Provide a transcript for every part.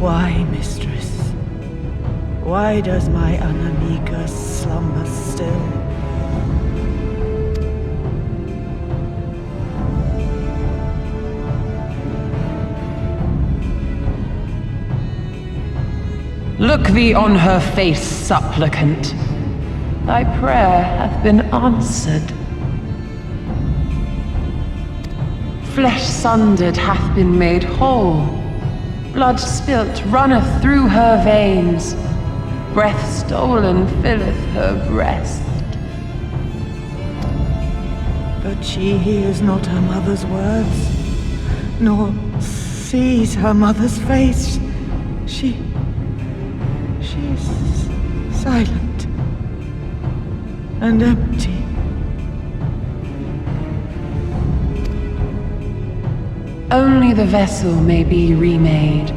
Why, mistress? Why does my Anamika slumber still? Look thee on her face, supplicant. Thy prayer hath been answered. Flesh sundered hath been made whole. Blood spilt runneth through her veins. Breath stolen filleth her breast. But she hears not her mother's words, nor sees her mother's face. She's silent and empty. Only the vessel may be remade,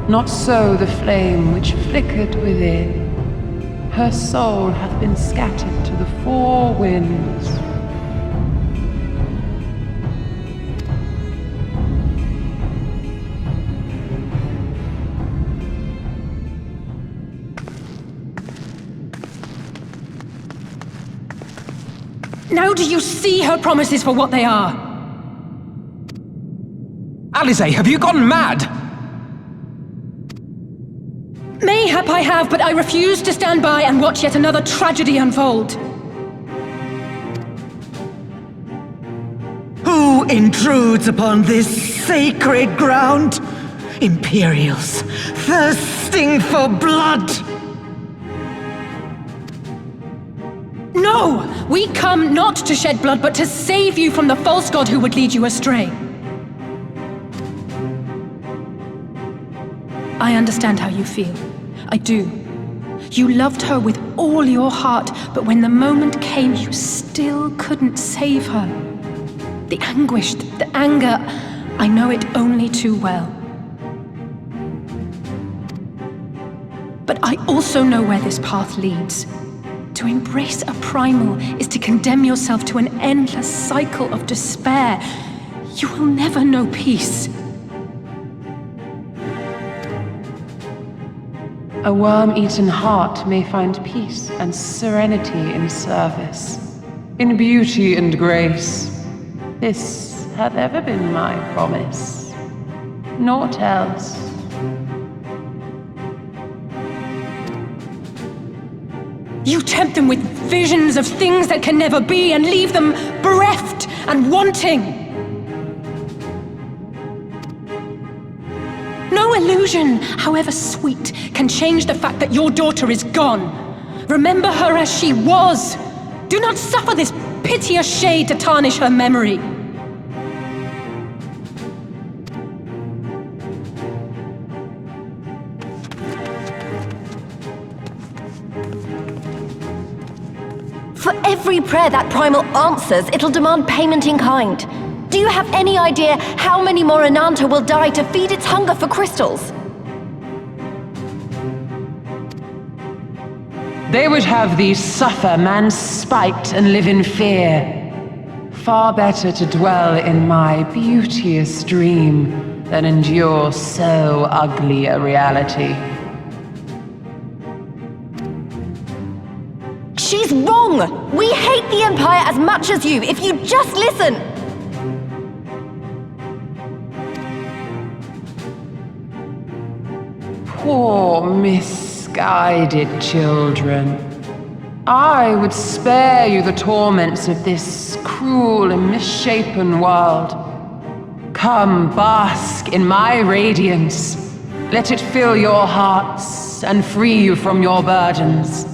not so the flame which flickered within. Her soul hath been scattered to the four winds. Now do you see her promises for what they are? Alisaie, have you gone mad? Mayhap I have, but I refuse to stand by and watch yet another tragedy unfold. Who intrudes upon this sacred ground? Imperials, thirsting for blood! No! We come not to shed blood, but to save you from the false god who would lead you astray. I understand how you feel. I do. You loved her with all your heart, but when the moment came, you still couldn't save her. The anguish, the anger, I know it only too well. But I also know where this path leads. To embrace a primal is to condemn yourself to an endless cycle of despair. You will never know peace. A worm-eaten heart may find peace and serenity in service, in beauty and grace. This hath ever been my promise, naught else. You tempt them with visions of things that can never be and leave them bereft and wanting. No illusion, however sweet, can change the fact that your daughter is gone. Remember her as she was. Do not suffer this piteous shade to tarnish her memory. For every prayer that primal answers, it'll demand payment in kind. Do you have any idea how many more Ananta will die to feed its hunger for crystals? They would have thee suffer man's spite and live in fear. Far better to dwell in my beauteous dream than endure so ugly a reality. She's wrong! We hate the Empire as much as you, if you just listen! Poor misguided children. I would spare you the torments of this cruel and misshapen world. Come, bask in my radiance. Let it fill your hearts and free you from your burdens.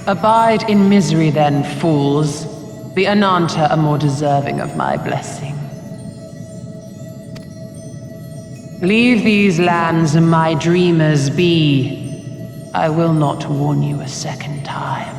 Abide in misery then, fools. The Ananta are more deserving of my blessing. Leave these lands and my dreamers be. I will not warn you a second time.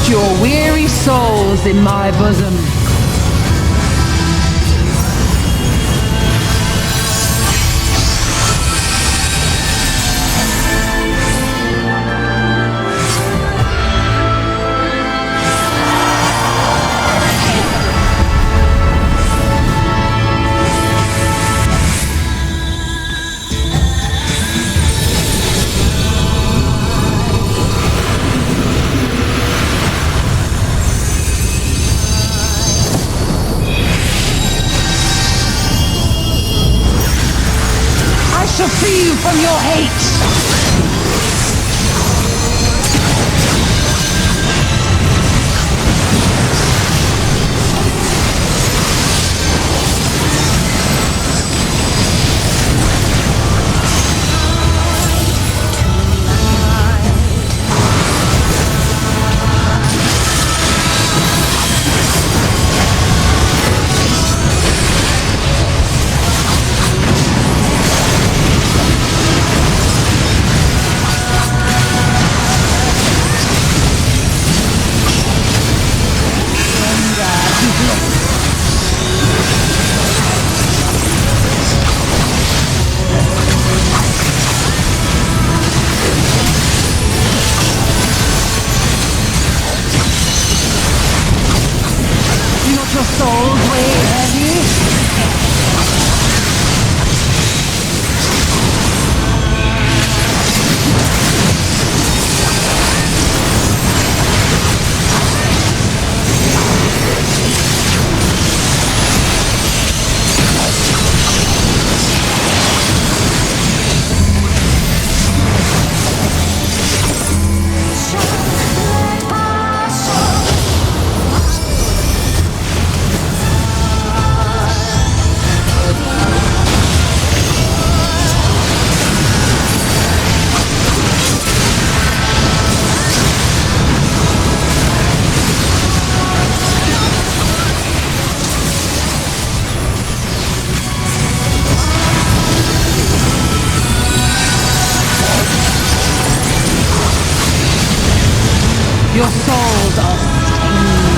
rest your weary souls in my bosom. I shall free you from your hate! Your souls weigh heavy? Your souls are stained.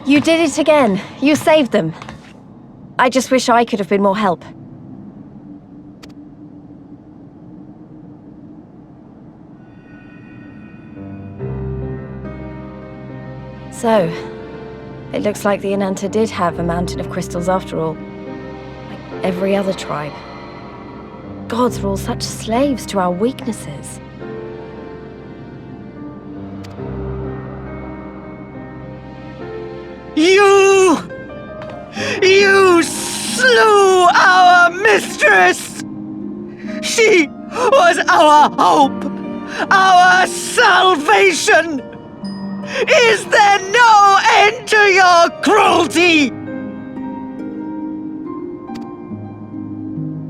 You did it again. You saved them. I just wish I could have been more help. So, it looks like the Ananta did have a mountain of crystals after all. Like every other tribe. Gods were all such slaves to our weaknesses. You slew our mistress! She was our hope, our salvation! Is there no end to your cruelty?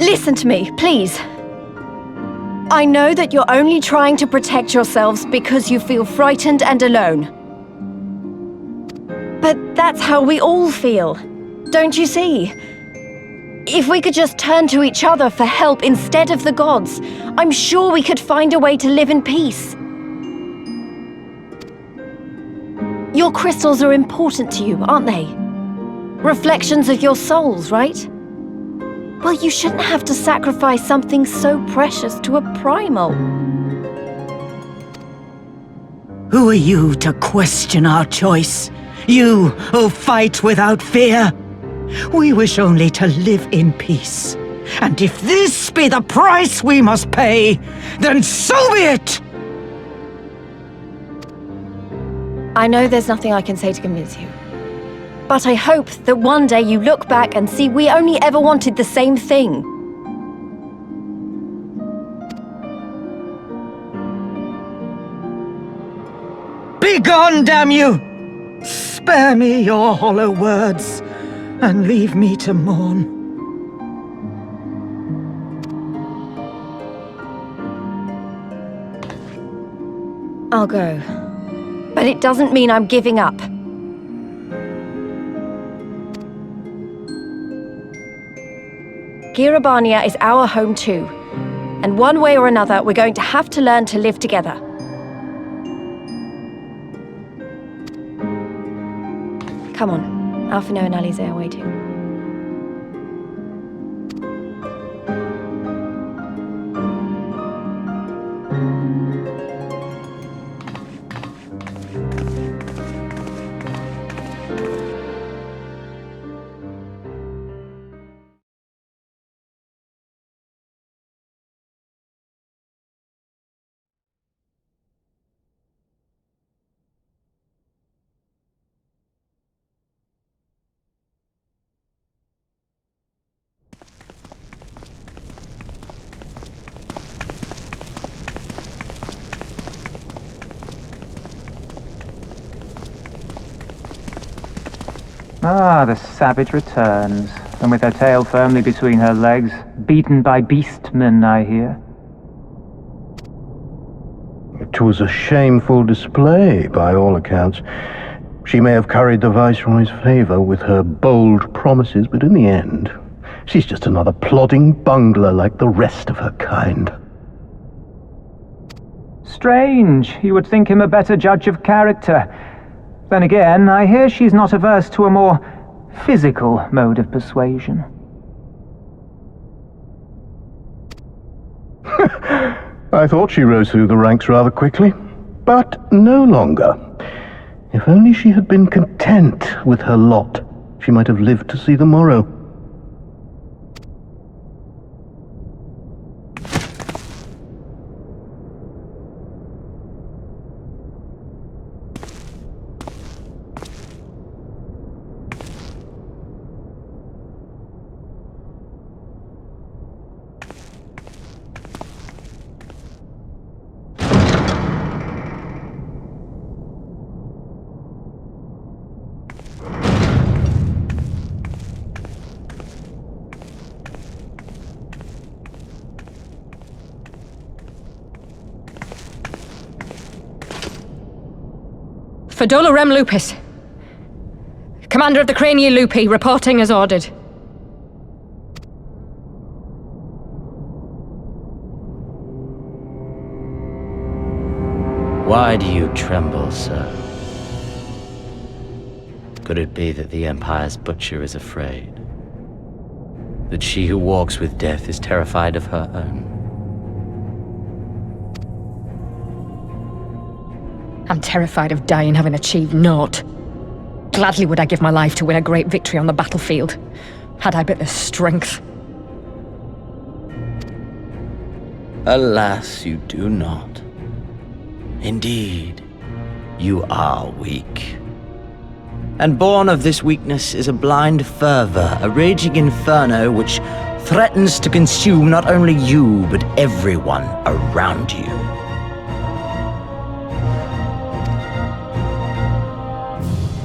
Listen to me, please. I know that you're only trying to protect yourselves because you feel frightened and alone. But that's how we all feel. Don't you see? If we could just turn to each other for help instead of the gods, I'm sure we could find a way to live in peace. Your crystals are important to you, aren't they? Reflections of your souls, right? Well, you shouldn't have to sacrifice something so precious to a primal. Who are you to question our choice? You who fight without fear? We wish only to live in peace. And if this be the price we must pay, then so be it! I know there's nothing I can say to convince you. But I hope that one day you look back and see we only ever wanted the same thing. Begone, damn you! Spare me your hollow words, and leave me to mourn. I'll go. But it doesn't mean I'm giving up. Girabania is our home too. And one way or another, we're going to have to learn to live together. Come on. Alphino and Alize are waiting. Ah, the savage returns, and with her tail firmly between her legs, beaten by beastmen, I hear. It was a shameful display, by all accounts. She may have curried the Viceroy's favor with her bold promises, but in the end, she's just another plodding bungler like the rest of her kind. Strange, you would think him a better judge of character. Then again, I hear she's not averse to a more physical mode of persuasion. I thought she rose through the ranks rather quickly, but no longer. If only she had been content with her lot, she might have lived to see the morrow. Fadola Rem Lupus. Commander of the Crania Lupi, reporting as ordered. Why do you tremble, sir? Could it be that the Empire's butcher is afraid? That she who walks with death is terrified of her own? I'm terrified of dying having achieved naught. Gladly would I give my life to win a great victory on the battlefield, had I but the strength. Alas, you do not. Indeed, you are weak. And born of this weakness is a blind fervor, a raging inferno which threatens to consume not only you, but everyone around you.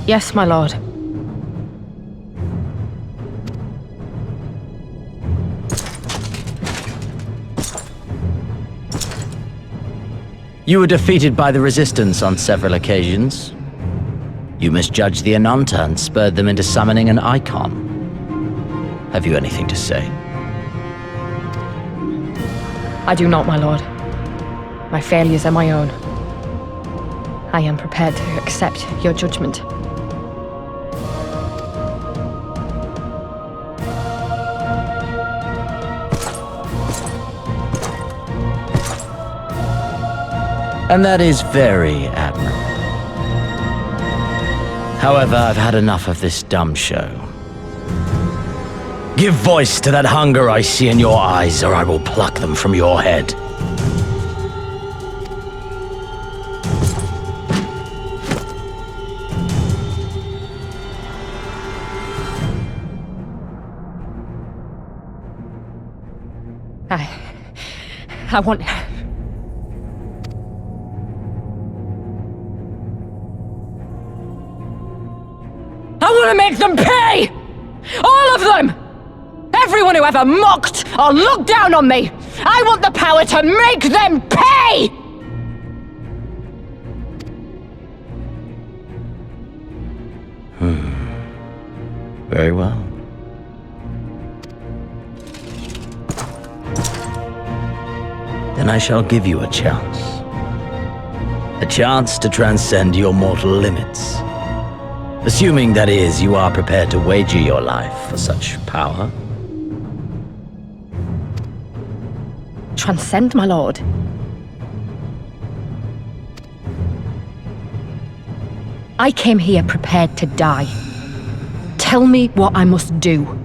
Yes, my lord. You were defeated by the Resistance on several occasions. You misjudged the Ananta and spurred them into summoning an icon. Have you anything to say? I do not, my lord. My failures are my own. I am prepared to accept your judgment. And that is very admirable. However, I've had enough of this dumb show. Give voice to that hunger I see in your eyes, or I will pluck them from your head. I want... I want to make them pay! All of them! Everyone who ever mocked or looked down on me! I want the power to make them pay! Very well. Then I shall give you a chance. A chance to transcend your mortal limits. Assuming, that is, you are prepared to wager your life for such power. Transcend, my lord. I came here prepared to die. Tell me what I must do.